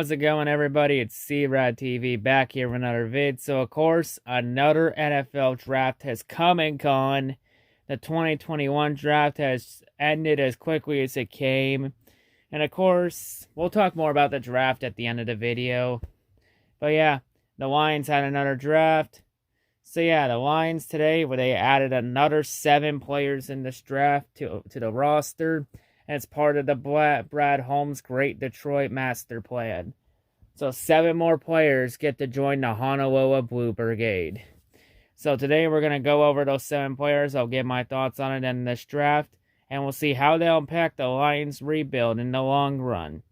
How's it going, everybody? It's C-RadTV back here with another vid. So, of course, another NFL draft has come and gone. The 2021 draft has ended as quickly as it came. And, of course, we'll talk more about the draft at the end of the video. But, yeah, the Lions had another draft. So, yeah, the Lions today, where they added another 7 players in this draft to the roster. As part of the Brad Holmes Great Detroit Masterplan. So 7 more players get to join the Honolulu Blue Brigade. So today we're going to go over those 7 players. I'll give my thoughts on it in this draft. And we'll see how they'll impact the Lions rebuild in the long run.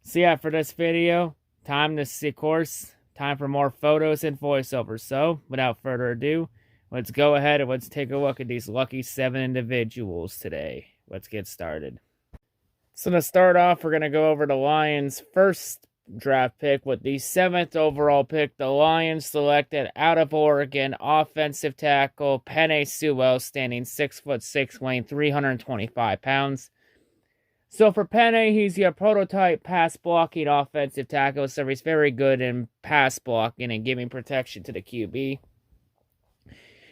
So yeah, for this video, time for more photos and voiceovers. So without further ado, let's go ahead and let's take a look at these lucky 7 individuals today. Let's get started. So to start off, we're going to go over the Lions' first draft pick with the 7th overall pick. The Lions selected out of Oregon offensive tackle Penei Sewell, standing 6'6", weighing 325 pounds. So for Penei, he's your prototype pass blocking offensive tackle, so he's very good in pass blocking and giving protection to the QB.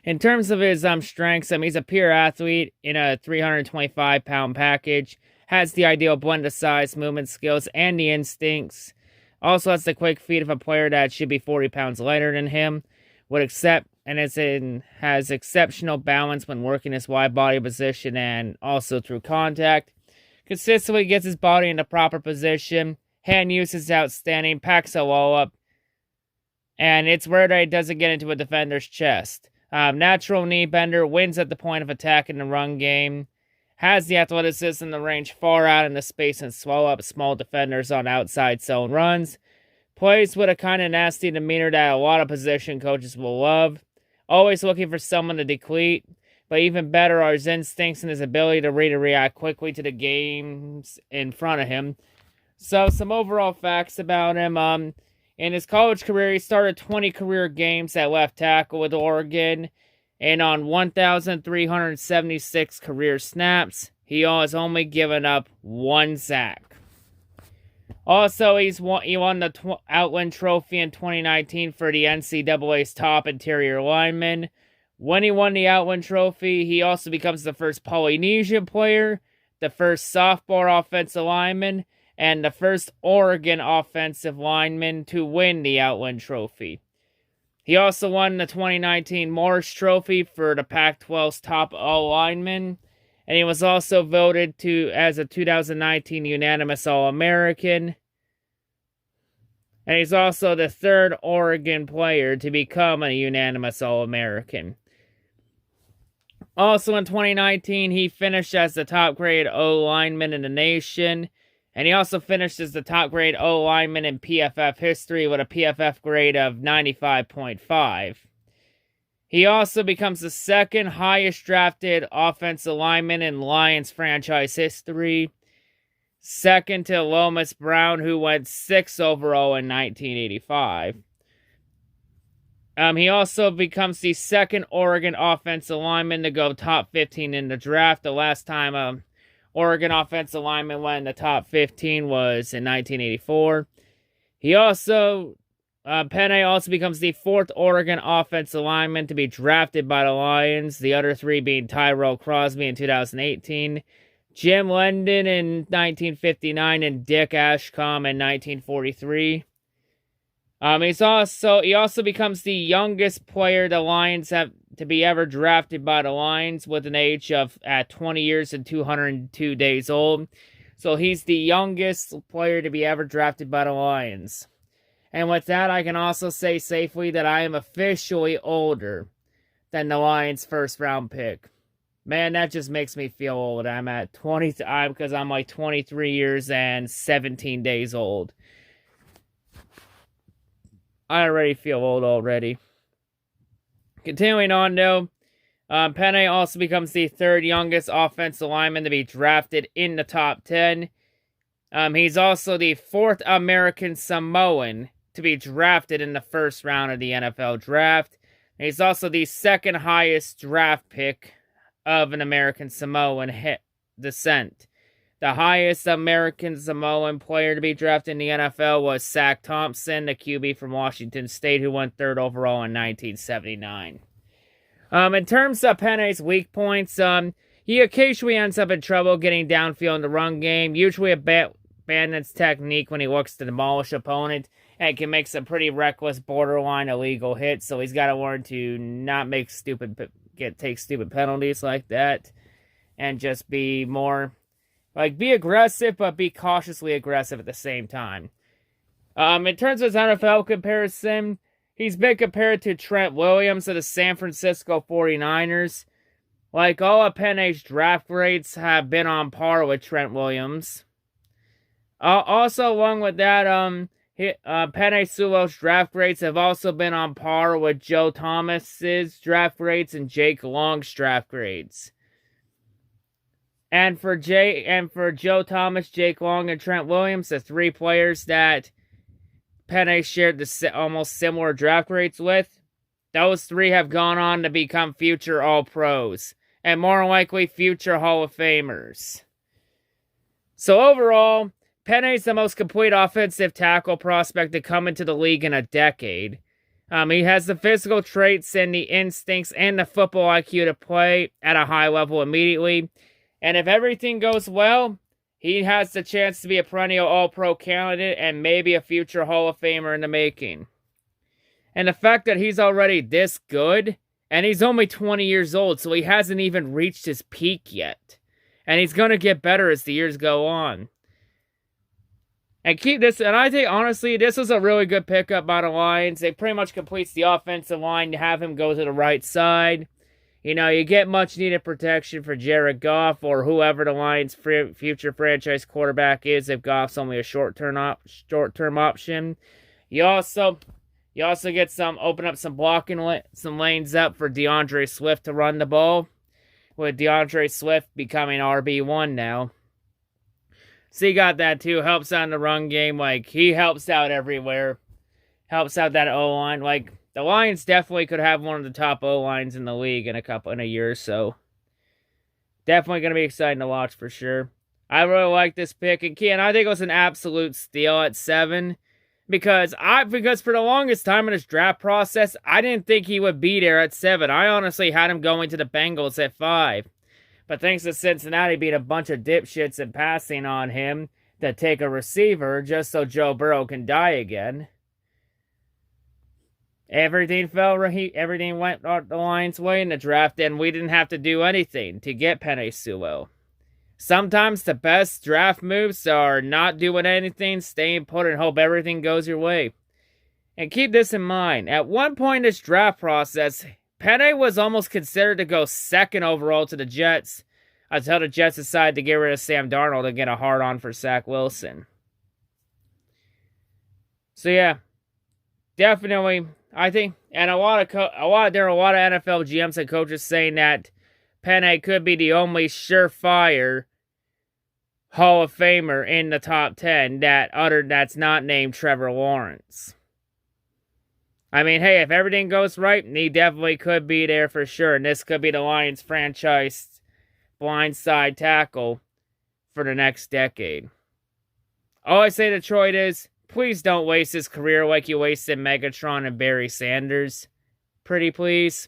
In terms of his strengths, he's a pure athlete in a 325-pound package, has the ideal blend of size, movement skills, and the instincts. Also has the quick feet of a player that should be 40 pounds lighter than him, has exceptional balance when working his wide body position and also through contact. Consistently gets his body in the proper position. Hand use is outstanding, packs a wall up, and it's rare that he doesn't get into a defender's chest. Natural knee bender, wins at the point of attack in the run game, has the athleticism and the range far out in the space and swallow up small defenders on outside zone runs, plays with a kind of nasty demeanor that a lot of position coaches will love, always looking for someone to deplete, but even better are his instincts and his ability to read and react quickly to the games in front of him. So some overall facts about him. In his college career, he started 20 career games at left tackle with Oregon, and on 1,376 career snaps, he has only given up 1 sack. Also, he won the Outland Trophy in 2019 for the NCAA's top interior lineman. When he won the Outland Trophy, he also becomes the first Polynesian player, the first sophomore offensive lineman, and the first Oregon offensive lineman to win the Outland Trophy. He also won the 2019 Morris Trophy for the Pac-12's top O-lineman, and he was also voted as a 2019 unanimous All-American. And he's also the 3rd Oregon player to become a unanimous All-American. Also in 2019, he finished as the top grade O-lineman in the nation. And he also finished as the top grade O-lineman in PFF history with a PFF grade of 95.5. He also becomes the 2nd highest drafted offensive lineman in Lions franchise history. Second to Lomas Brown, who went 6th overall in 1985. He also becomes the 2nd Oregon offensive lineman to go top 15 in the draft. The last time Oregon offensive lineman went in the top 15 was in 1984. Penei also becomes the 4th Oregon offensive lineman to be drafted by the Lions, the other 3 being Tyrell Crosby in 2018, Jim Lendon in 1959, and Dick Ashcombe in 1943. He also becomes the youngest player the Lions have to be ever drafted by the Lions with an age of at 20 years and 202 days old. So he's the youngest player to be ever drafted by the Lions. And with that, I can also say safely that I am officially older than the Lions' first round pick. Man, that just makes me feel old. I'm at 20, because I'm like 23 years and 17 days old. I already feel old already. Continuing on, though, Penei also becomes the 3rd youngest offensive lineman to be drafted in the top 10. He's also the 4th American Samoan to be drafted in the first round of the NFL draft. And he's also the 2nd highest draft pick of an American Samoan descent. The highest American Samoan player to be drafted in the NFL was Zach Thompson, the QB from Washington State, who won 3rd overall in 1979. In terms of Penei's weak points, he occasionally ends up in trouble getting downfield in the run game, usually abandons technique when he looks to demolish opponent, and can make some pretty reckless, borderline illegal hits, so he's got to learn to not make take stupid penalties like that, and just be more, be aggressive, but be cautiously aggressive at the same time. In terms of his NFL comparison, he's been compared to Trent Williams of the San Francisco 49ers. All of Penei's draft grades have been on par with Trent Williams. Also, along with that, Penei Sewell's draft grades have also been on par with Joe Thomas's draft grades and Jake Long's draft grades. And for Joe Thomas, Jake Long, and Trent Williams, the 3 players that Penei shared the almost similar draft grades with, those 3 have gone on to become future All-Pros, and more likely future Hall of Famers. So overall, Penei's the most complete offensive tackle prospect to come into the league in a decade. He has the physical traits and the instincts and the football IQ to play at a high level immediately. And if everything goes well, he has the chance to be a perennial All-Pro candidate and maybe a future Hall of Famer in the making. And the fact that he's already this good, and he's only 20 years old, so he hasn't even reached his peak yet. And he's going to get better as the years go on. And I think, honestly, this was a really good pickup by the Lions. It pretty much completes the offensive line to have him go to the right side. You get much-needed protection for Jared Goff or whoever the Lions' future franchise quarterback is if Goff's only a short-term option. You also get open up some blocking, some lanes up for DeAndre Swift to run the ball, with DeAndre Swift becoming RB1 now. So you got that too. Helps out in the run game. He helps out everywhere. Helps out that O-line. The Lions definitely could have one of the top O-lines in the league in a year or so. Definitely going to be exciting to watch for sure. I really like this pick. And I think it was an absolute steal at 7. Because for the longest time in his draft process, I didn't think he would be there at 7. I honestly had him going to the Bengals at 5. But thanks to Cincinnati being a bunch of dipshits and passing on him to take a receiver just so Joe Burrow can die again, everything went the Lions' way in the draft, and we didn't have to do anything to get Penei Sewell. Sometimes the best draft moves are not doing anything, staying put, and hope everything goes your way. And keep this in mind, at one point in this draft process, Penei was almost considered to go 2nd overall to the Jets until the Jets decided to get rid of Sam Darnold and get a hard-on for Zach Wilson. So yeah, definitely, I think, and there are a lot of NFL GMs and coaches saying that Penei could be the only surefire Hall of Famer in the top 10 that's not named Trevor Lawrence. I mean, hey, if everything goes right, he definitely could be there for sure. And this could be the Lions franchise blindside tackle for the next decade. All I say to Detroit is, please don't waste his career like you wasted Megatron and Barry Sanders. Pretty please.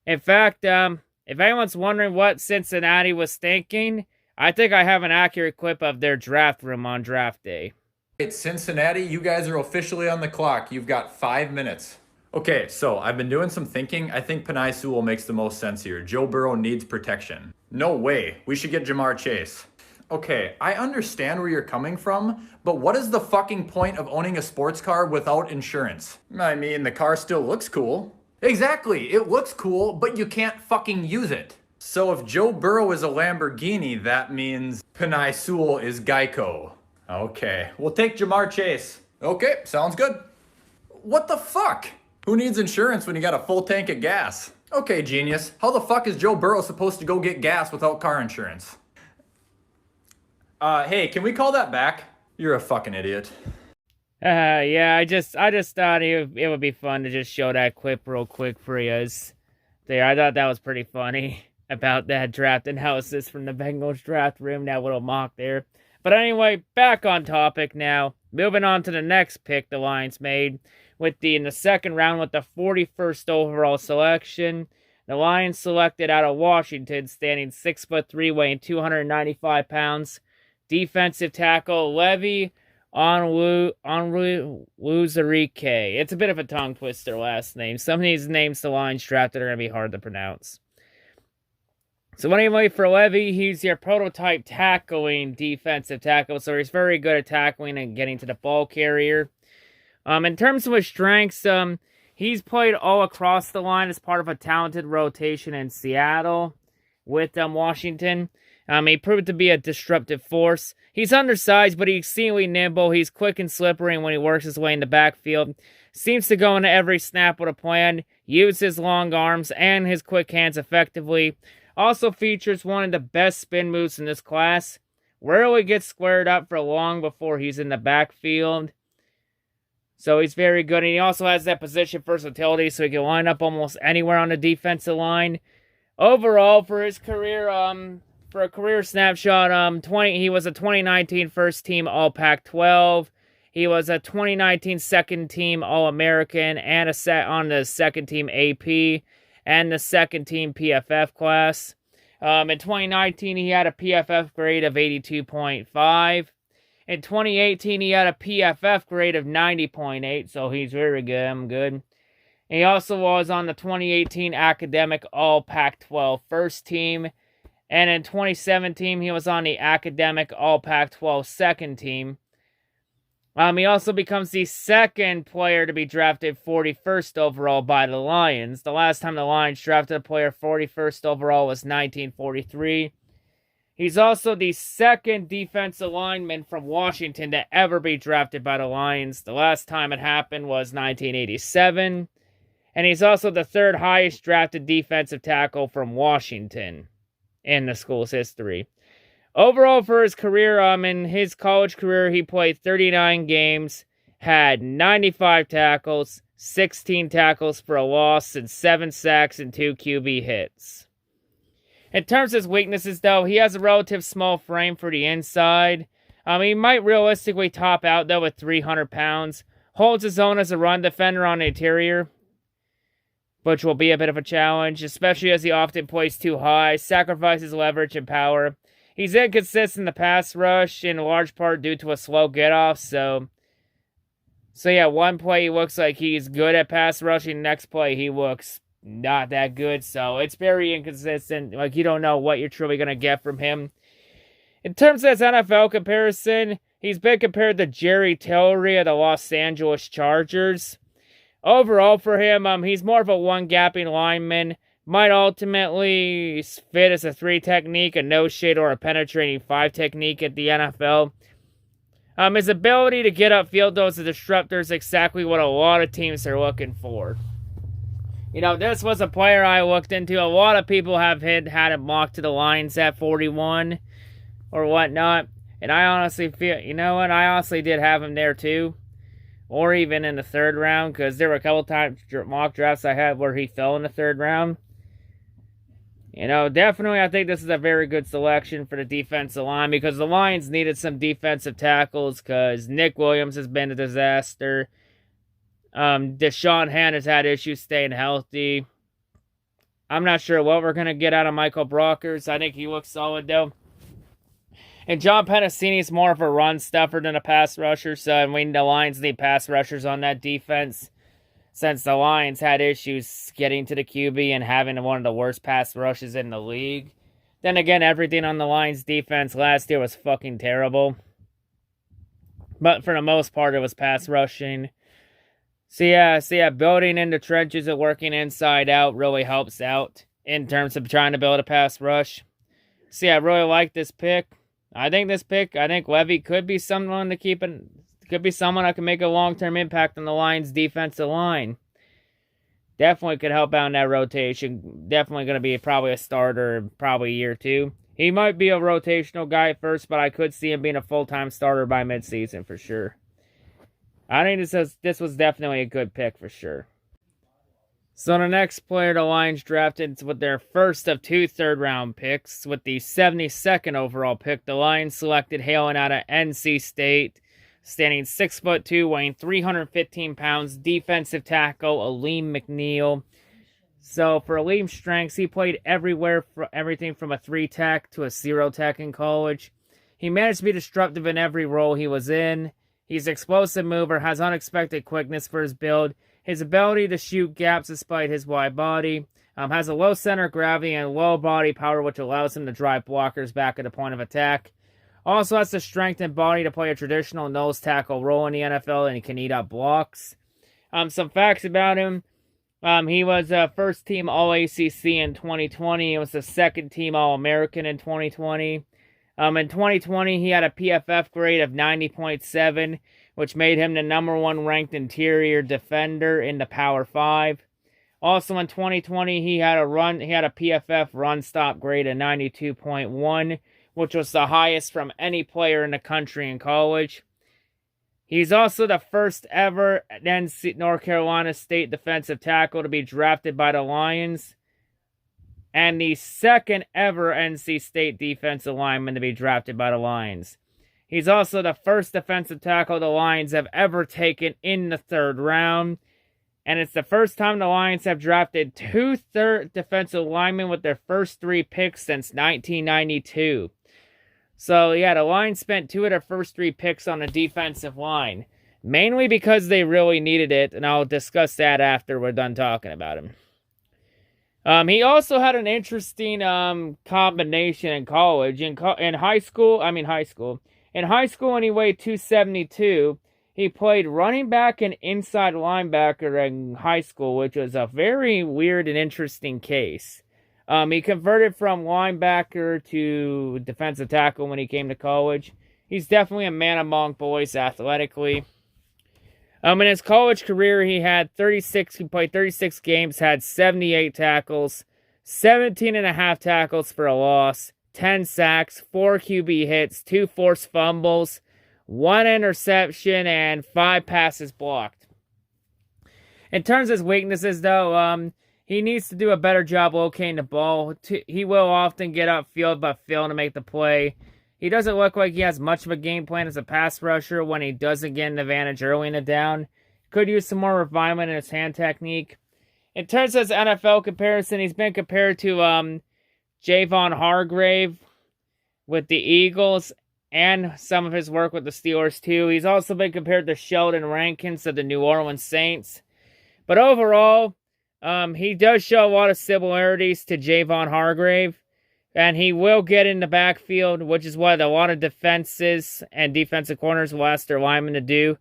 In fact, if anyone's wondering what Cincinnati was thinking, I think I have an accurate clip of their draft room on draft day. It's Cincinnati. You guys are officially on the clock. You've got 5 minutes. Okay, so I've been doing some thinking. I think Penei Sewell makes the most sense here. Joe Burrow needs protection. No way. We should get Jamar Chase. Okay, I understand where you're coming from, but what is the fucking point of owning a sports car without insurance? I mean, the car still looks cool. Exactly, it looks cool, but you can't fucking use it. So if Joe Burrow is a Lamborghini, that means Penei Sewell is Geico. Okay, we'll take Jamar Chase. Okay, sounds good. What the fuck? Who needs insurance when you got a full tank of gas? Okay, genius. How the fuck is Joe Burrow supposed to go get gas without car insurance? Hey, can we call that back? You're a fucking idiot. Yeah, I just thought it would be fun to just show that clip real quick for you. There, I thought that was pretty funny. about that draft analysis from the Bengals draft room, that little mock there. But anyway, back on topic now. Moving on to the next pick the Lions made in the second round with the 41st overall selection. The Lions selected out of Washington, standing 6'3", weighing 295 pounds, defensive tackle Levy Onwu. It's a bit of a tongue twister last name. Some of these names the Lions drafted are going to be hard to pronounce. So anyway, for Levy, he's your prototype tackling defensive tackle, so he's very good at tackling and getting to the ball carrier. In terms of his strengths, he's played all across the line as part of a talented rotation in Seattle with Washington. He proved to be a disruptive force. He's undersized, but he's exceedingly nimble. He's quick and slippery when he works his way in the backfield. Seems to go into every snap with a plan, use his long arms and his quick hands effectively. Also features one of the best spin moves in this class. Rarely gets squared up for long before he's in the backfield. So he's very good, and he also has that position versatility, so he can line up almost anywhere on the defensive line. Overall, for his career, for a career snapshot, he was a 2019 first team All Pac-12. He was a 2019 second team All-American and on the second team AP and the second team PFF class. In 2019, he had a PFF grade of 82.5. In 2018, he had a PFF grade of 90.8, so he's very good. And he also was on the 2018 academic All Pac-12 first team. And in 2017, he was on the academic All Pac-12 second team. He also becomes the second player to be drafted 41st overall by the Lions. The last time the Lions drafted a player 41st overall was 1943. He's also the second defensive lineman from Washington to ever be drafted by the Lions. The last time it happened was 1987. And he's also the third highest drafted defensive tackle from Washington in the school's history. Overall, for his career, in his college career, he played 39 games, had 95 tackles, 16 tackles for a loss, and 7 sacks and 2 QB hits. In terms of his weaknesses, though, he has a relative small frame for the inside. He might realistically top out, though, with 300 pounds. Holds his own as a run defender on the interior, which will be a bit of a challenge, especially as he often plays too high, sacrifices leverage and power. He's inconsistent in the pass rush, in large part due to a slow get-off, so yeah, one play he looks like he's good at pass rushing, next play he looks not that good, so it's very inconsistent. Like, you don't know what you're truly going to get from him. In terms of his NFL comparison, he's been compared to Jerry Tillery of the Los Angeles Chargers. Overall for him, he's more of a one-gapping lineman. Might ultimately fit as a 3 technique, a no-shade, or a penetrating 5 technique at the NFL. His ability to get upfield, though, as a disruptor is exactly what a lot of teams are looking for. You know, this was a player I looked into. A lot of people have had him mocked to the Lions at 41 or whatnot. And I honestly feel, you know what, I honestly did have him there too. Or even in the 3rd round, because there were a couple times mock drafts I had where he fell in the 3rd round. You know, definitely I think this is a very good selection for the defensive line because the Lions needed some defensive tackles because Nick Williams has been a disaster. Deshaun Hand has had issues staying healthy. I'm not sure what we're going to get out of Michael Brockers. I think he looks solid, though. And John Penei is more of a run stuffer than a pass rusher, so the Lions need pass rushers on that defense. Since the Lions had issues getting to the QB and having one of the worst pass rushes in the league. Then again, everything on the Lions defense last year was fucking terrible. But for the most part, it was pass rushing. So yeah, building in the trenches and working inside out really helps out in terms of trying to build a pass rush. So yeah, I really like this pick. I think Levy could be someone to keep in. Could be someone that can make a long-term impact on the Lions' defensive line. Definitely could help out in that rotation. Definitely going to be probably a starter probably a year or two. He might be a rotational guy at first, but I could see him being a full-time starter by midseason for sure. I think this was definitely a good pick for sure. So the next player the Lions drafted with their first of 2 third-round picks, with the 72nd overall pick, the Lions selected hailing out of NC State, standing 6'2", weighing 315 pounds, defensive tackle Aleem McNiel. So for Aleem's strengths, he played everywhere, everything from a 3-tech to a 0-tech in college. He managed to be disruptive in every role he was in. He's an explosive mover, has unexpected quickness for his build. His ability to shoot gaps despite his wide body, has a low center of gravity and low body power, which allows him to drive blockers back at the point of attack. Also has the strength and body to play a traditional nose tackle role in the NFL, and he can eat up blocks. Some facts about him. He was a first-team All-ACC in 2020. He was the second-team All-American in 2020. In 2020, he had a PFF grade of 90.7, which made him the #1 ranked interior defender in the Power 5. Also in 2020, he had a PFF run stop grade of 92.1, which was the highest from any player in the country in college. He's also the first ever North Carolina State defensive tackle to be drafted by the Lions, and the second ever NC State defensive lineman to be drafted by the Lions. He's also the first defensive tackle the Lions have ever taken in the 3rd round. And it's the first time the Lions have drafted 2 defensive linemen with their first 3 picks since 1992. So, yeah, the Lions spent 2 of their first 3 picks on the defensive line. Mainly because they really needed it, and I'll discuss that after we're done talking about him. He also had an interesting combination in college. In high school, when he weighed 272, he played running back and inside linebacker in high school, which was a very weird and interesting case. He converted from linebacker to defensive tackle when he came to college. He's definitely a man among boys athletically. In his college career, he played 36 games, had 78 tackles, 17.5 tackles for a loss, 10 sacks, 4 QB hits, 2 forced fumbles, 1 interception, and 5 passes blocked. In terms of his weaknesses, though, he needs to do a better job locating the ball. He will often get upfield, but fail to make the play. He doesn't look like he has much of a game plan as a pass rusher when he doesn't get an advantage early in the down. Could use some more refinement in his hand technique. In terms of his NFL comparison, he's been compared to Javon Hargrave with the Eagles and some of his work with the Steelers too. He's also been compared to Sheldon Rankins of the New Orleans Saints. But overall, he does show a lot of similarities to Javon Hargrave. And he will get in the backfield, which is what a lot of defenses and defensive corners will ask their linemen to do.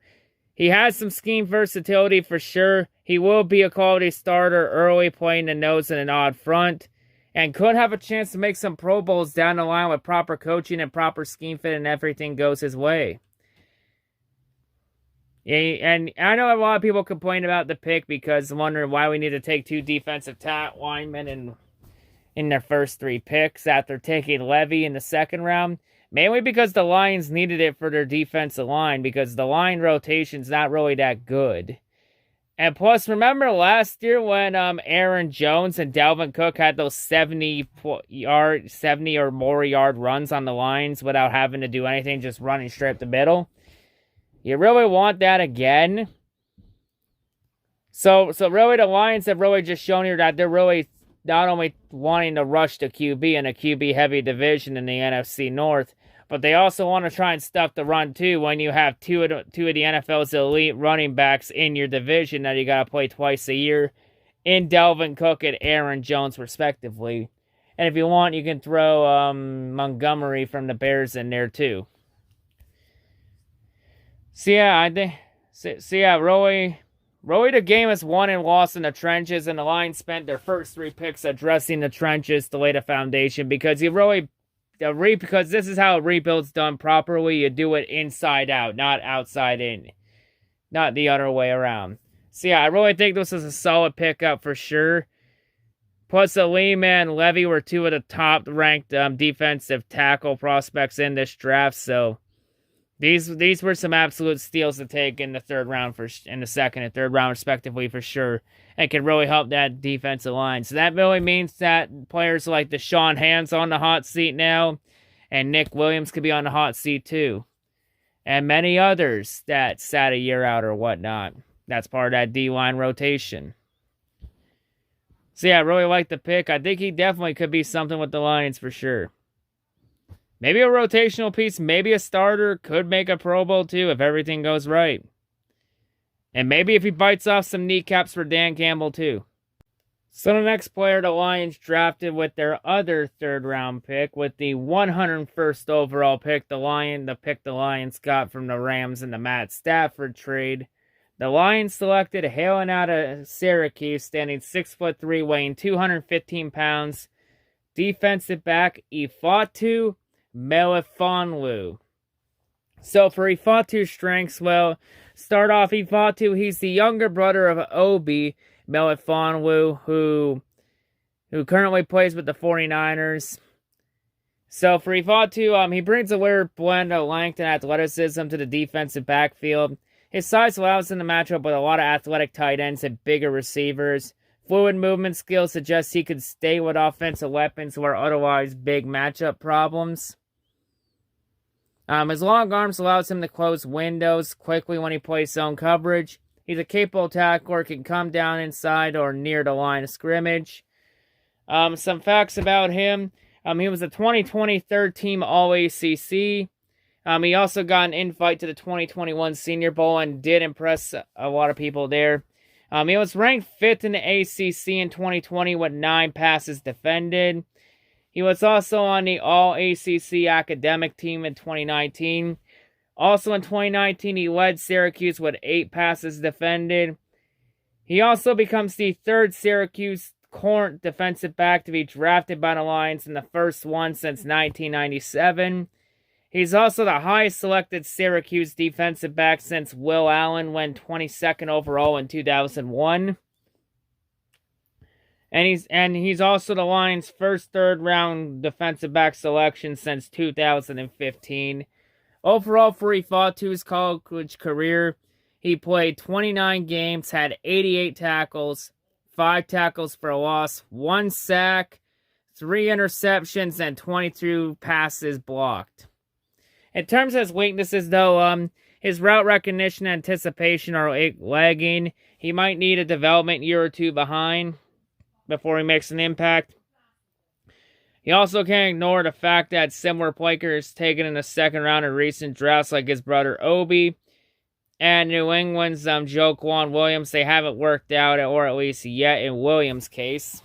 He has some scheme versatility for sure. He will be a quality starter early, playing the nose and an odd front, and could have a chance to make some Pro Bowls down the line with proper coaching and proper scheme fit and everything goes his way. And I know a lot of people complain about the pick because wondering why we need to take 2 defensive linemen in their first 3 picks after taking Levy in the 2nd round. Mainly because the Lions needed it for their defensive line, because the line rotation's not really that good. And plus, remember last year when Aaron Jones and Dalvin Cook had those 70 or more yard runs on the lines without having to do anything, just running straight up the middle? You really want that again? So really the Lions have really just shown here that they're really not only wanting to rush the QB in a QB-heavy division in the NFC North, but they also want to try and stuff the run, too, when you have two of the NFL's elite running backs in your division that you got to play twice a year in Dalvin Cook and Aaron Jones, respectively. And if you want, you can throw Montgomery from the Bears in there, too. Really, the game is won and lost in the trenches, and the Lions spent their first 3 picks addressing the trenches to lay the foundation, because because this is how a rebuild's done properly. You do it inside out, not outside in, not the other way around. So I really think this is a solid pickup for sure. Plus, Aleem and Levy were 2 of the top-ranked defensive tackle prospects in this draft, so These were some absolute steals to take in the in the second and third round respectively for sure, and can really help that defensive line. So that really means that players like Deshaun Hand's on the hot seat now, and Nick Williams could be on the hot seat too, and many others that sat a year out or whatnot. That's part of that D-line rotation. So yeah, I really like the pick. I think he definitely could be something with the Lions for sure. Maybe a rotational piece, maybe a starter, could make a Pro Bowl too if everything goes right. And maybe if he bites off some kneecaps for Dan Campbell too. So the next player the Lions drafted with their other third round pick, with the 101st overall pick, the pick the Lions got from the Rams in the Matt Stafford trade. The Lions selected hailing out of Syracuse, standing 6'3", weighing 215 pounds, defensive back Isatu Melu. So for Ifatu's strengths, well, start off Isatu. He's the younger brother of Obi Melu, who currently plays with the 49ers. So for Isatu, he brings a weird blend of length and athleticism to the defensive backfield. His size allows him to match up with a lot of athletic tight ends and bigger receivers. Fluid movement skills suggest he could stay with offensive weapons who are otherwise big matchup problems. His long arms allows him to close windows quickly when he plays zone coverage. He's a capable tackler, can come down inside or near the line of scrimmage. Some facts about him. He was a 2020 third team All-ACC. He also got an invite to the 2021 Senior Bowl and did impress a lot of people there. He was ranked 5th in the ACC in 2020 with 9 passes defended. He was also on the All-ACC academic team in 2019. Also in 2019, he led Syracuse with 8 passes defended. He also becomes the 3rd Syracuse current defensive back to be drafted by the Lions, and the first one since 1997. He's also the highest selected Syracuse defensive back since Will Allen went 22nd overall in 2001. And he's also the Lions' first third-round defensive back selection since 2015. Overall, for Ifatu's college career, he played 29 games, had 88 tackles, 5 tackles for a loss, 1 sack, 3 interceptions, and 22 passes blocked. In terms of his weaknesses, though, his route recognition and anticipation are lagging. He might need a development year or 2 behind before he makes an impact. He also can't ignore the fact that similar players taken in the second round of recent drafts, like his brother Obi and New England's Joequan Williams, they haven't worked out, or at least yet in Williams' case.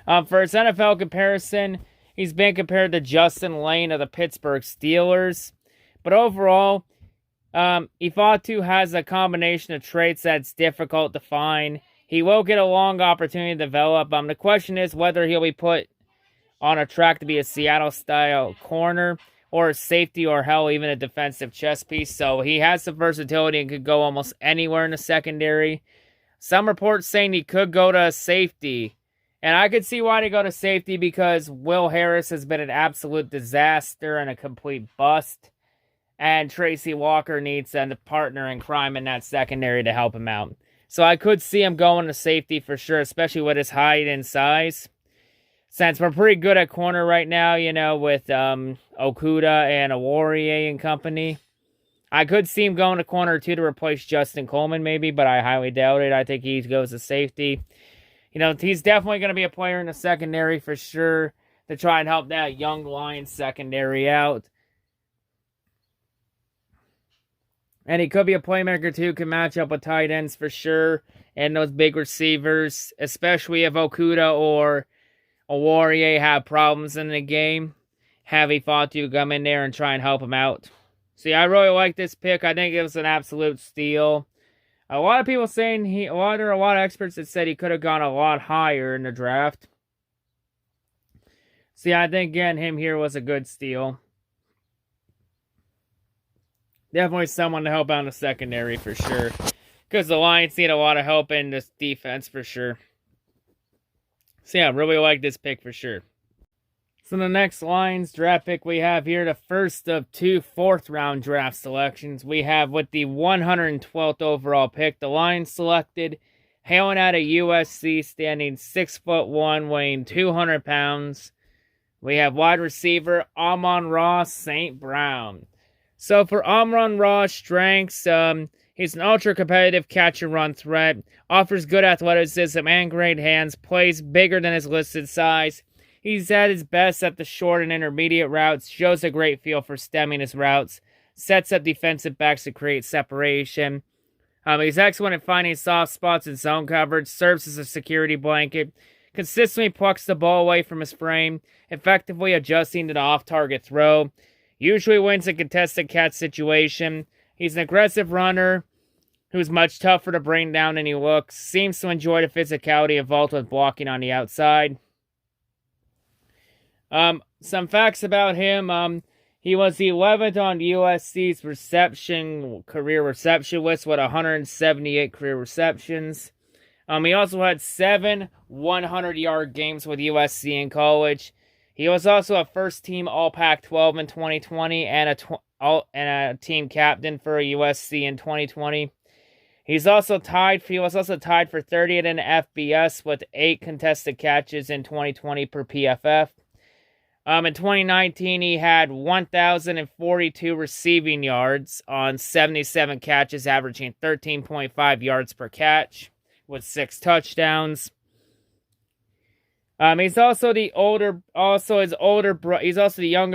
For his NFL comparison, he's been compared to Justin Lane of the Pittsburgh Steelers. But overall, Ifatu has a combination of traits that's difficult to find. He will get a long opportunity to develop. The question is whether he'll be put on a track to be a Seattle-style corner or a safety, or hell, even a defensive chess piece. So he has some versatility and could go almost anywhere in the secondary. Some reports saying he could go to safety. And I could see why they go to safety, because Will Harris has been an absolute disaster and a complete bust. And Tracy Walker needs a partner in crime in that secondary to help him out. So I could see him going to safety for sure, especially with his height and size. Since we're pretty good at corner right now, with Okudah and Awarrior and company. I could see him going to corner too to replace Justin Coleman maybe, but I highly doubt it. I think he goes to safety. He's definitely going to be a player in the secondary for sure to try and help that young Lions secondary out. And he could be a playmaker too, can match up with tight ends for sure, and those big receivers, especially if Okudah or Awarrior have problems in the game. Have Ifatu come in there and try and help him out. See, I really like this pick. I think it was an absolute steal. A lot of people saying there are a lot of experts that said he could have gone a lot higher in the draft. See, I think getting him here was a good steal. Definitely someone to help out in the secondary for sure. Because the Lions need a lot of help in this defense for sure. So yeah, I really like this pick for sure. So the next Lions draft pick we have here, the first of 2 fourth-round draft selections. We have with the 112th overall pick, the Lions selected, hailing out of USC, standing 6'1", weighing 200 pounds. We have wide receiver Amon-Ra St. Brown. So for Amon-Ra's strengths, he's an ultra-competitive catch-and-run threat, offers good athleticism and great hands, plays bigger than his listed size. He's at his best at the short and intermediate routes, shows a great feel for stemming his routes, sets up defensive backs to create separation. He's excellent at finding soft spots in zone coverage, serves as a security blanket, consistently plucks the ball away from his frame, effectively adjusting to the off-target throw, usually wins a contested catch situation. He's an aggressive runner who's much tougher to bring down than he looks, seems to enjoy the physicality involved with blocking on the outside. Some facts about him. He was the 11th on USC's career reception list with 178 career receptions. He also had 7 100-yard games with USC in college. He was also a first-team All-Pac-12 in 2020 and a team captain for USC in 2020. He was also tied for 30th in FBS with 8 contested catches in 2020 per PFF. In 2019, he had 1,042 receiving yards on 77 catches, averaging 13.5 yards per catch, with 6 touchdowns. He's also the younger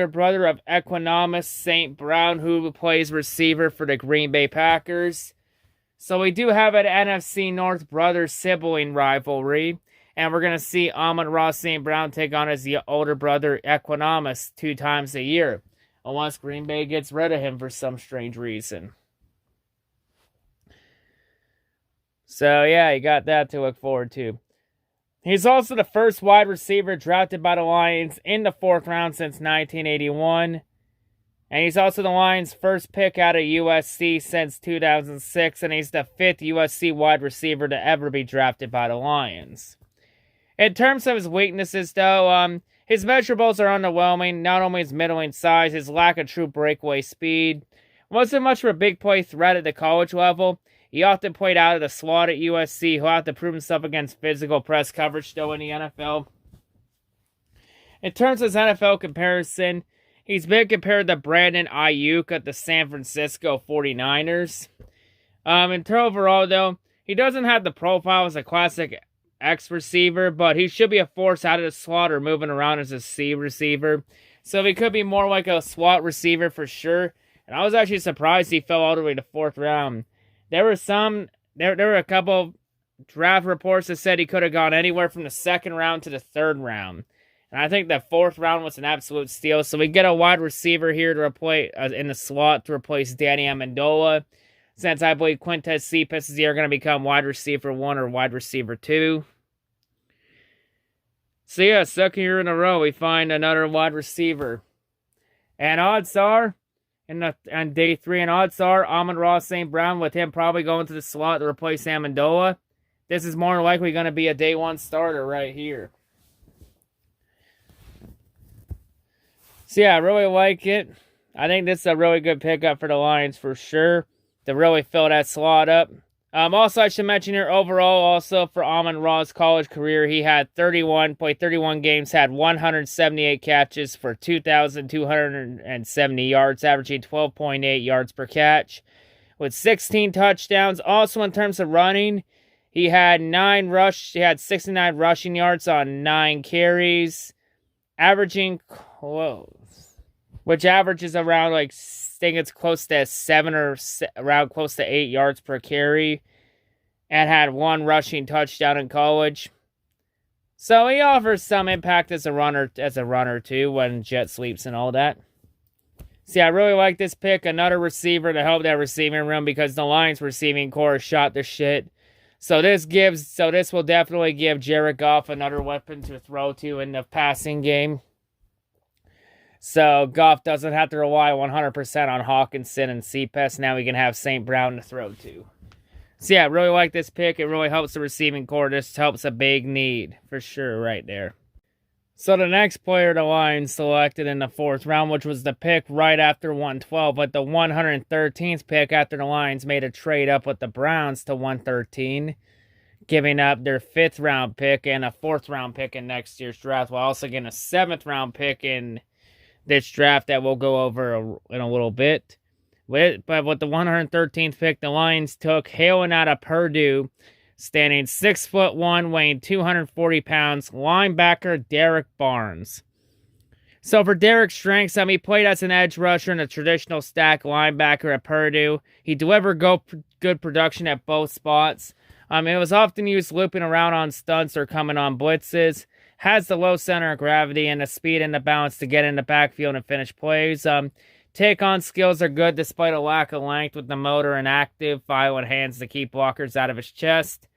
brother of Equanimeous St. Brown, who plays receiver for the Green Bay Packers. So we do have an NFC North brother-sibling rivalry. And we're going to see Amon-Ra St. Brown take on his older brother, Equanimeous, 2 times a year. Unless Green Bay gets rid of him for some strange reason. So, yeah, you got that to look forward to. He's also the first wide receiver drafted by the Lions in the 4th round since 1981. And he's also the Lions' first pick out of USC since 2006. And he's the 5th USC wide receiver to ever be drafted by the Lions. In terms of his weaknesses, though, his measurables are underwhelming. Not only his middling size, his lack of true breakaway speed. Wasn't much of a big play threat at the college level. He often played out of the slot at USC. He'll have to prove himself against physical press coverage, though, in the NFL. In terms of his NFL comparison, he's been compared to Brandon Ayuk at the San Francisco 49ers. Overall, though, he doesn't have the profile as a classic X receiver, but he should be a force out of the slot or moving around as a C receiver. So he could be more like a slot receiver for sure. And I was actually surprised he fell all the way to 4th round. There were a couple draft reports that said he could have gone anywhere from the 2nd round to the 3rd round. And I think the 4th round was an absolute steal. So we get a wide receiver here to replace in the slot to replace Danny Amendola. Since I believe Quintez Cephas is either going to become wide receiver 1 or wide receiver 2. So yeah, 2nd year in a row, we find another wide receiver. And odds are, on day 3, and odds are Amon-Ra St. Brown, with him probably going to the slot to replace Amendola. This is more likely going to be a day 1 starter right here. So yeah, I really like it. I think this is a really good pickup for the Lions for sure, to really fill that slot up. Also, I should mention here, overall, also for Amon-Ra's college career, he had 31 games, had 178 catches for 2,270 yards, averaging 12.8 yards per catch, with 16 touchdowns. Also, in terms of running, he had 69 rushing yards on 9 carries, averaging which averages around, I think it's close to 7 or around close to 8 yards per carry, and had 1 rushing touchdown in college. So he offers some impact as a runner too, when jet sweeps and all that. See, I really like this pick. Another receiver to help that receiving room, because the Lions receiving core shot the shit. So this will definitely give Jared Goff another weapon to throw to in the passing game. So Goff doesn't have to rely 100% on Hawkinson and Cephas. Now he can have St. Brown to throw to. So yeah, I really like this pick. It really helps the receiving core. This helps a big need for sure right there. So the next player the Lions selected in the 4th round, which was the pick right after 112, but the 113th pick after the Lions made a trade up with the Browns to 113, giving up their 5th round pick and a 4th round pick in next year's draft, while also getting a 7th round pick in this draft that we'll go over in a little bit. But with the 113th pick, the Lions took, hailing out of Purdue, standing 6'1", weighing 240 pounds, linebacker Derek Barnes. So for Derek's strengths, he played as an edge rusher and a traditional stack linebacker at Purdue. He delivered good production at both spots. It was often used looping around on stunts or coming on blitzes. Has the low center of gravity and the speed and the balance to get in the backfield and finish plays. Take-on skills are good despite a lack of length with the motor and active, violent hands to keep blockers out of his chest.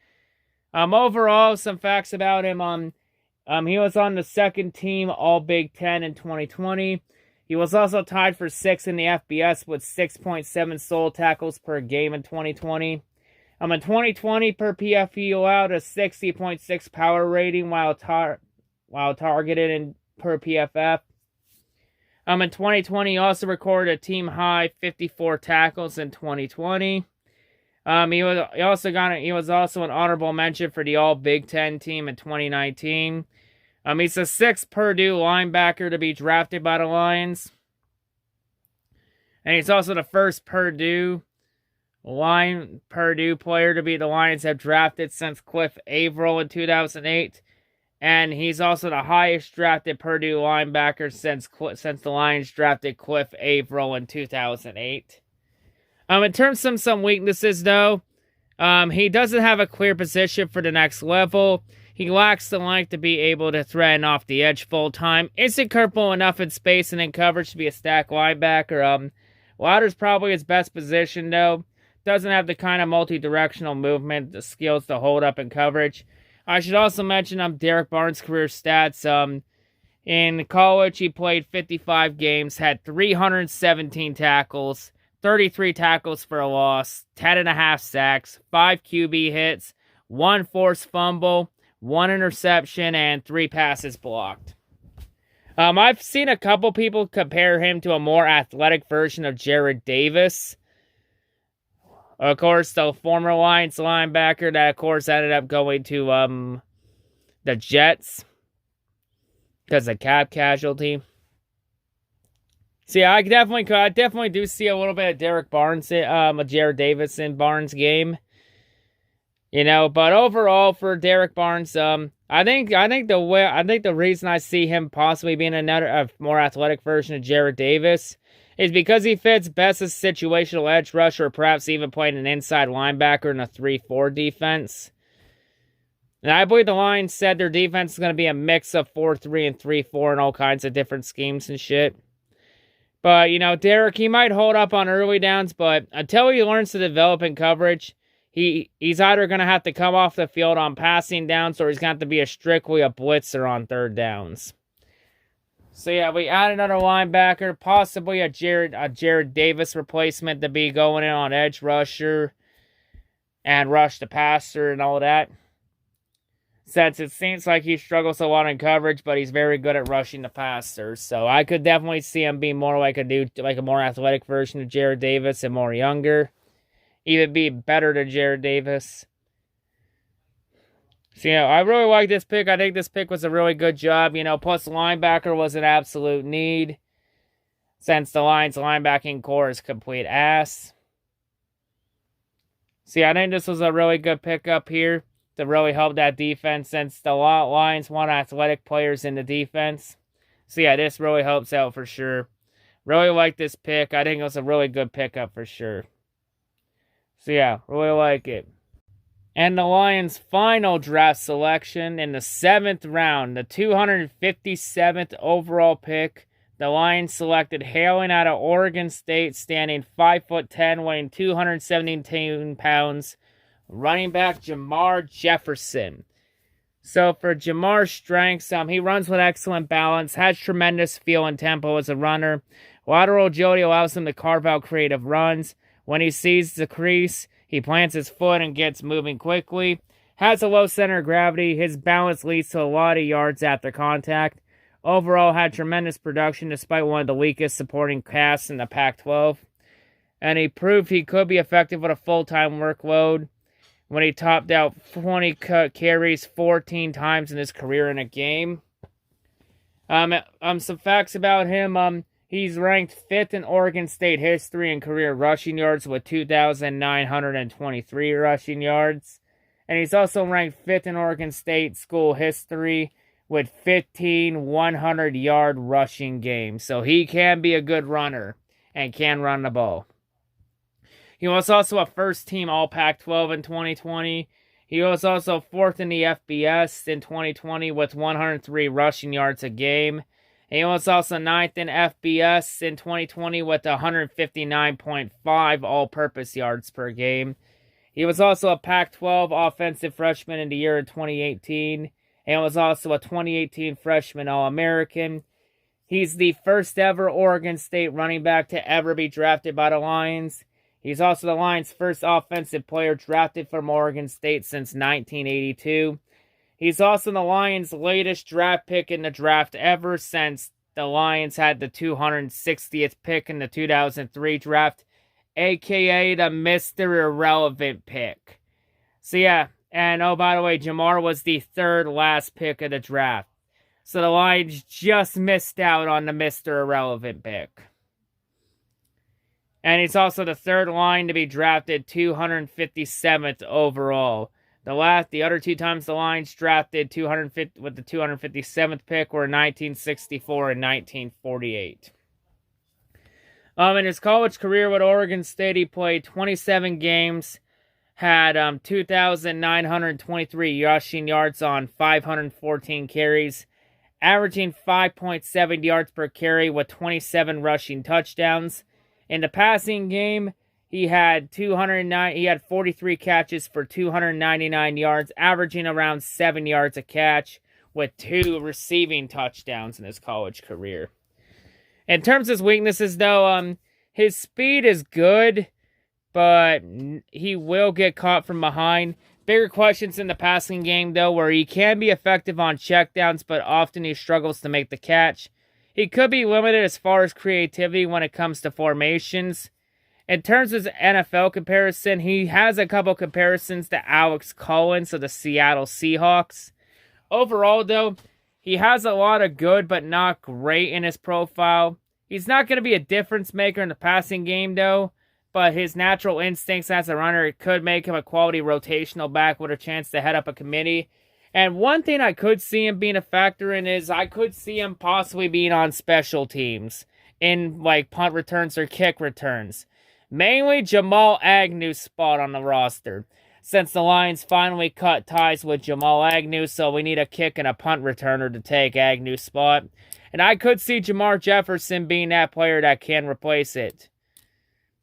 Overall, some facts about him. He was on the 2nd team All-Big Ten in 2020. He was also tied for 6th in the FBS with 6.7 solo tackles per game in 2020. In 2020, per PFF, he allowed a 60.6 power rating while targeted in per PFF. In 2020, he also recorded a team-high 54 tackles in 2020. He was also an honorable mention for the All-Big Ten team in 2019. He's the 6th Purdue linebacker to be drafted by the Lions. And he's also the first Purdue player to be the Lions have drafted since Cliff Averill in 2008. And he's also the highest drafted Purdue linebacker since the Lions drafted Cliff Averill in 2008. In terms of some weaknesses, though, he doesn't have a clear position for the next level. He lacks the length to be able to threaten off the edge full time. Isn't comfortable enough in space and in coverage to be a stack linebacker. Louder's probably his best position, though. Doesn't have the kind of multi-directional movement, the skills to hold up in coverage. I should also mention Derek Barnes' career stats. In college, he played 55 games, had 317 tackles, 33 tackles for a loss, 10.5 sacks, 5 QB hits, 1 forced fumble, 1 interception, and 3 passes blocked. I've seen a couple people compare him to a more athletic version of Jared Davis. Of course, the former Lions linebacker that, of course, ended up going to the Jets because of cap casualty. So yeah, I definitely do see a little bit of Jared Davis in Barnes' game. But overall for Derek Barnes, I think the reason I see him possibly being a more athletic version of Jared Davis is because he fits best as a situational edge rusher, or perhaps even playing an inside linebacker in a 3-4 defense. And I believe the Lions said their defense is going to be a mix of 4-3 and 3-4 and all kinds of different schemes and shit. But, Derek, he might hold up on early downs, but until he learns to develop in coverage, he's either going to have to come off the field on passing downs or he's going to have to be strictly a blitzer on 3rd downs. So yeah, we add another linebacker, possibly a Jared Davis replacement to be going in on edge rusher and rush the passer and all that. Since it seems like he struggles a lot in coverage, but he's very good at rushing the passer. So I could definitely see him being more like a more athletic version of Jared Davis and more younger. Even be better than Jared Davis. So, I really like this pick. I think this pick was a really good job. Plus linebacker was an absolute need. Since the Lions linebacking core is complete ass. So, I think this was a really good pickup here to really help that defense since the Lions want athletic players in the defense. So, this really helps out for sure. Really like this pick. I think it was a really good pickup for sure. So, really like it. And the Lions' final draft selection in the 7th round, the 257th overall pick, the Lions selected hailing out of Oregon State, standing 5'10", weighing 217 pounds, running back Jamar Jefferson. So for Jamar's strengths, he runs with excellent balance, has tremendous feel and tempo as a runner. Lateral agility allows him to carve out creative runs. When he sees the crease, he plants his foot and gets moving quickly. Has a low center of gravity. His balance leads to a lot of yards after contact. Overall, had tremendous production despite one of the weakest supporting casts in the Pac-12. And he proved he could be effective with a full-time workload when he topped out 20 carries 14 times in his career in a game. Some facts about him. He's ranked 5th in Oregon State history in career rushing yards with 2,923 rushing yards. And he's also ranked 5th in Oregon State school history with 15 100-yard rushing games. So he can be a good runner and can run the ball. He was also a first-team All-Pac-12 in 2020. He was also 4th in the FBS in 2020 with 103 rushing yards a game. He was also 9th in FBS in 2020 with 159.5 all-purpose yards per game. He was also a Pac-12 Offensive Freshman in the year 2018. And was also a 2018 Freshman All-American. He's the first ever Oregon State running back to ever be drafted by the Lions. He's also the Lions' first offensive player drafted from Oregon State since 1982. He's also the Lions' latest draft pick in the draft ever since the Lions had the 260th pick in the 2003 draft, aka the Mr. Irrelevant pick. So yeah, and oh, by the way, Jamar was the 3rd last pick of the draft. So the Lions just missed out on the Mr. Irrelevant pick. And he's also the 3rd line to be drafted 257th overall. The other 2 times the Lions drafted 250 with the 257th pick were 1964 and 1948. In his college career with Oregon State, he played 27 games, had 2,923 rushing yards on 514 carries, averaging 5.7 yards per carry with 27 rushing touchdowns. In the passing game, he had 43 catches for 299 yards, averaging around 7 yards a catch, with 2 receiving touchdowns in his college career. In terms of his weaknesses, though, his speed is good, but he will get caught from behind. Bigger questions in the passing game, though, where he can be effective on checkdowns, but often he struggles to make the catch. He could be limited as far as creativity when it comes to formations. In terms of his NFL comparison, he has a couple comparisons to Alex Collins of the Seattle Seahawks. Overall, though, he has a lot of good but not great in his profile. He's not going to be a difference maker in the passing game, though, but his natural instincts as a runner could make him a quality rotational back with a chance to head up a committee. And one thing I could see him being a factor in is I could see him possibly being on special teams in like punt returns or kick returns. Mainly Jamal Agnew's spot on the roster, since the Lions finally cut ties with Jamal Agnew, so we need a kick and a punt returner to take Agnew's spot. And I could see Jamar Jefferson being that player that can replace it.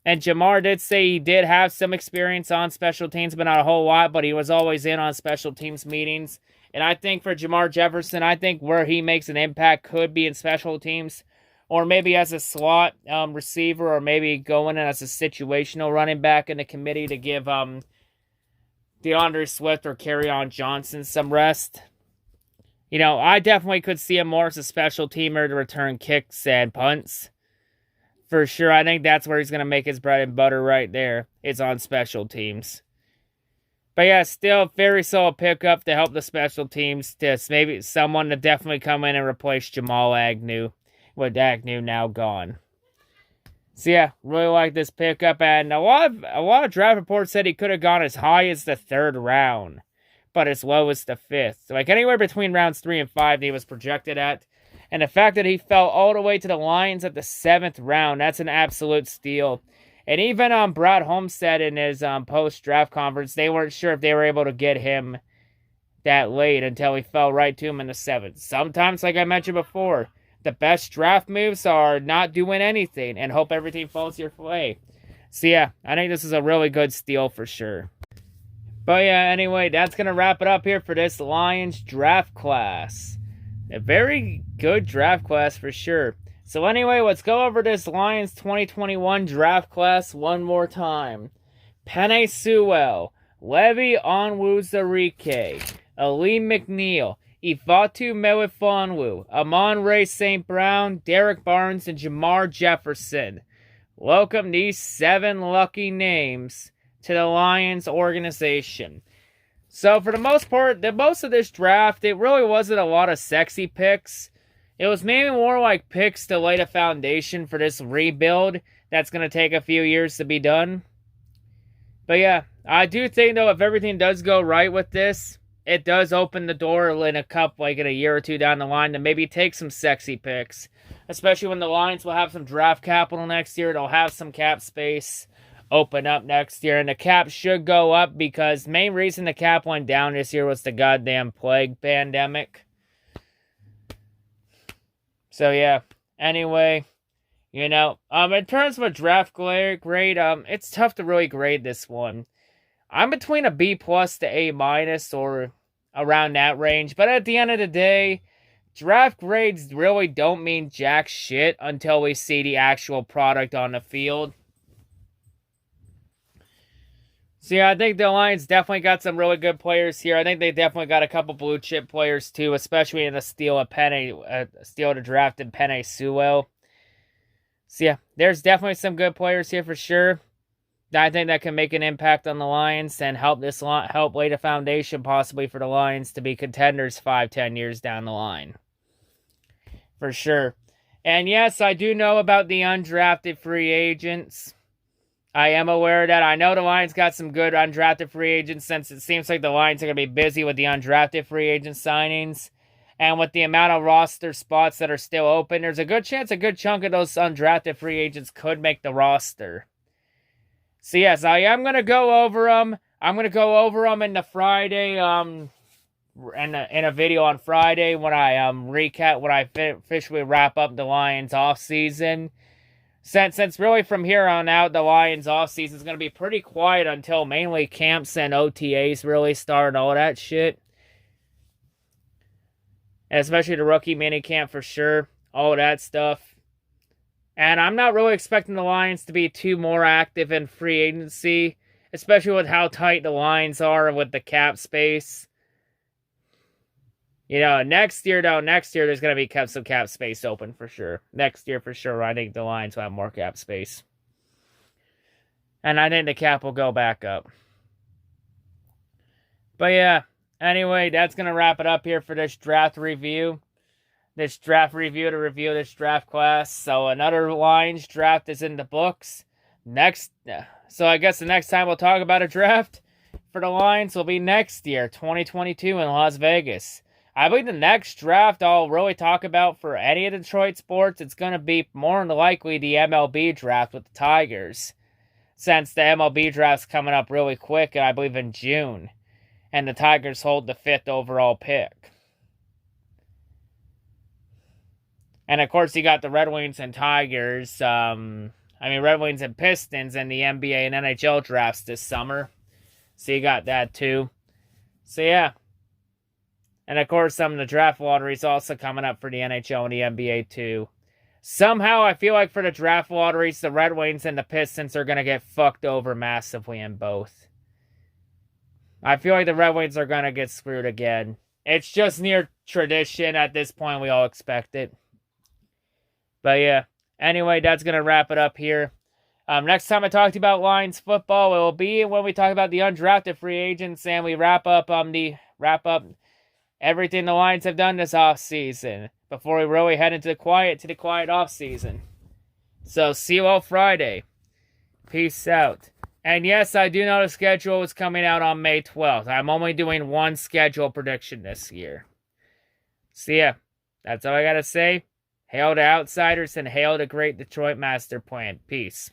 And Jamar did say he did have some experience on special teams, but not a whole lot, but he was always in on special teams meetings. And I think for Jamar Jefferson, I think where he makes an impact could be in special teams, or maybe as a slot receiver, or maybe going in as a situational running back in the committee to give DeAndre Swift or Kerryon Johnson some rest. You know, I definitely could see him more as a special teamer to return kicks and punts. For sure, I think that's where he's going to make his bread and butter right there. It's on special teams. But yeah, still very solid pickup to help the special teams. To maybe someone to definitely come in and replace Jamal Agnew, with Agnew now gone. So yeah, really like this pickup. And a lot of draft reports said he could have gone as high as the 3rd round, but as low as the 5th. So like anywhere between rounds 3 and 5 he was projected at. And the fact that he fell all the way to the Lions at the 7th round, that's an absolute steal. And even Brad Holmes said in his post-draft conference, they weren't sure if they were able to get him that late until he fell right to him in the 7th. Sometimes, like I mentioned before, the best draft moves are not doing anything and hope everything falls your way. So yeah, I think this is a really good steal for sure. But yeah, anyway, that's going to wrap it up here for this Lions draft class. A very good draft class for sure. So anyway, let's go over this Lions 2021 draft class one more time. Penei Sewell, Levy Onwu, Ali McNiel, Isatu Melu, Ammon St. Brown, Derek Barnes, and Jamar Jefferson. Welcome these 7 lucky names to the Lions organization. So for the most part, most of this draft, it really wasn't a lot of sexy picks. It was maybe more like picks to lay the foundation for this rebuild that's going to take a few years to be done. But yeah, I do think though if everything does go right with this, it does open the door in a year or two down the line to maybe take some sexy picks. Especially when the Lions will have some draft capital next year. They'll have some cap space open up next year. And the cap should go up because the main reason the cap went down this year was the goddamn plague pandemic. So yeah, anyway, in terms of a draft grade, it's tough to really grade this one. I'm between a B+ to A- or around that range. But at the end of the day, draft grades really don't mean jack shit until we see the actual product on the field. So yeah, I think the Lions definitely got some really good players here. I think they definitely got a couple blue chip players too, especially in the steal to draft in Penei Sewell. So yeah, there's definitely some good players here for sure. I think that can make an impact on the Lions and help lay the foundation possibly for the Lions to be contenders 5-10 years down the line. For sure. And yes, I do know about the undrafted free agents. I am aware that. I know the Lions got some good undrafted free agents since it seems like the Lions are going to be busy with the undrafted free agent signings. And with the amount of roster spots that are still open, there's a good chance a good chunk of those undrafted free agents could make the roster. So yes, I am going to go over them. I'm going to go over them in the Friday, in a video on Friday when I officially wrap up the Lions offseason. Since really from here on out, the Lions offseason is going to be pretty quiet until mainly camps and OTAs really start and all that shit. And especially the rookie minicamp for sure. All that stuff. And I'm not really expecting the Lions to be too more active in free agency, especially with how tight the Lions are with the cap space. Next year there's going to be some cap space open for sure. Next year for sure, I think the Lions will have more cap space. And I think the cap will go back up. But yeah, anyway, that's going to wrap it up here for this draft review. To review this draft class. So another Lions draft is in the books. So I guess the next time we'll talk about a draft for the Lions will be next year, 2022 in Las Vegas. I believe the next draft I'll really talk about for any of the Detroit sports, it's going to be more than likely the MLB draft with the Tigers. Since the MLB draft's coming up really quick, I believe in June. And the Tigers hold the 5th overall pick. And of course, you got the Red Wings and Tigers. Red Wings and Pistons in the NBA and NHL drafts this summer. So you got that too. So yeah. And of course, some of the draft lotteries also coming up for the NHL and the NBA too. Somehow, I feel like for the draft lotteries, the Red Wings and the Pistons are going to get fucked over massively in both. I feel like the Red Wings are going to get screwed again. It's just near tradition at this point. We all expect it. But yeah, anyway, that's going to wrap it up here. Next time I talk to you about Lions football, it will be when we talk about the undrafted free agents and we wrap up everything the Lions have done this offseason before we really head into the quiet offseason. So see you all Friday. Peace out. And yes, I do know the schedule is coming out on May 12th. I'm only doing one schedule prediction this year. So yeah, that's all I got to say. Hail to Outsiders and hail to Great Detroit Masterplan. Peace.